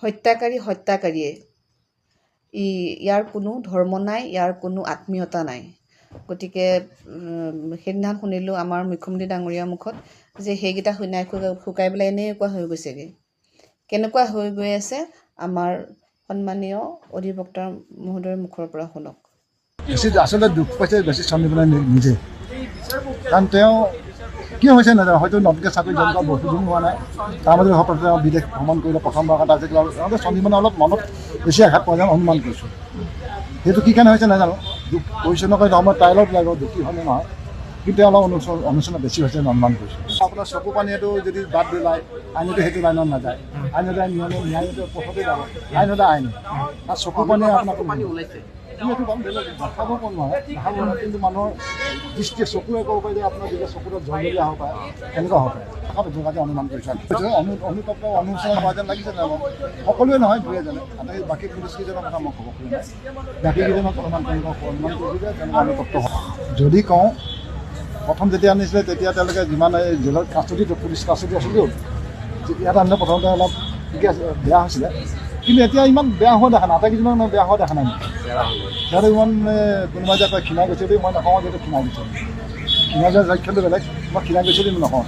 হত্যাকাৰীয়ে ইয়াৰ কোনো ধৰ্ম নাই, ইয়াৰ কোনো আত্মীয়তা নাই। গতিকে সেইদিনা শুনিলোঁ আমাৰ মুখ্যমন্ত্ৰী ডাঙৰীয়াৰ মুখত যে সেইকেইটা শুকাই পেলাই এনেকুৱা হৈ গৈছেগৈ। কেনেকুৱা হৈ গৈ আছে আমাৰ সন্মানীয় অধিবক্তা মহোদয়ৰ মুখৰ পৰা শুনক। আচলতে দুখ পাইছে বেছি চন্দিবনে নিজে, কাৰণ তেওঁ কি হৈছে নাজানো, হয়তো নতুনকৈ চাকৰি জইন কৰা বহু দিন হোৱা নাই, তাৰ মাজতে হঠাৎ তেওঁ বিদেশ ভ্ৰমণ কৰিলে প্ৰথমবাৰ কথা আছে, সিহঁতে চন্দিবনে অলপ মনত বেছি আঘাত পোৱা যেন অনুমান কৰিছোঁ। সেইটো কি কাৰণে হৈছে নাজানো, দুখ কৰিছে নকয় ধৰ্ম টাইলত লাগিব দুখী হ'লে নহয়, কিন্তু অলপ অনুচনা বেছি হৈছে অনুমান কৰিছোঁ। আপোনাৰ চকু পানীটো যদি বাদ দিলাই আইনতে সেইটো লাইনত নাযায়, আইনতে ন্যায়তে পথতে যাব, আইনতে আইন আৰু চকু পানীয়ে আপোনাক ওলাইছে এইটো কম দেখাব কোন নহয়, দেখাব নহয়, কিন্তু মানুহৰ দৃষ্টিয়ে চকুৰে ক'ব পাৰি যে আপোনাৰ যেতিয়া চকুত জলজলীয়া হ'ব পাৰে এনেকুৱা হ'ব পাৰে, জগাতে অনুমান কৰিছোঁ। অনুতপ্ত অনুচনা হোৱা যেন লাগিছে জানো, সকলোৱে নহয় দুই এজনে, আটাই বাকী পুলিচকেইজনৰ কথা মই ক'ব খোজা নাই, বাকীকেইজনক অনুমান কৰিছোঁ যে তেনেকুৱা অনুতপ্ত হয়। যদি কওঁ প্ৰথম যেতিয়া আনিছিলে তেতিয়া তেওঁলোকে যিমান এই জেলত কাষ্টডি পুলিচ কাষ্টডি আছিলেও ইয়াত আনিলে প্ৰথমতে অলপ ঠিকে বেয়া হৈছিলে, কিন্তু এতিয়া ইমান বেয়া হোৱা দেখা নাই, আটাইকেইজনৰ ইমান বেয়া হোৱা দেখা নাই। সিহঁতে ইমান কোনোবাই যে কয় ক্ষীণাই গৈছে বুলি মই নকওঁ, যিহেতু ক্ষীণাই গৈছে, ক্ষীণাই যোৱা লক্ষ্যটো বেলেগ, মই ক্ষীণাই গৈছে বুলি নকওঁ।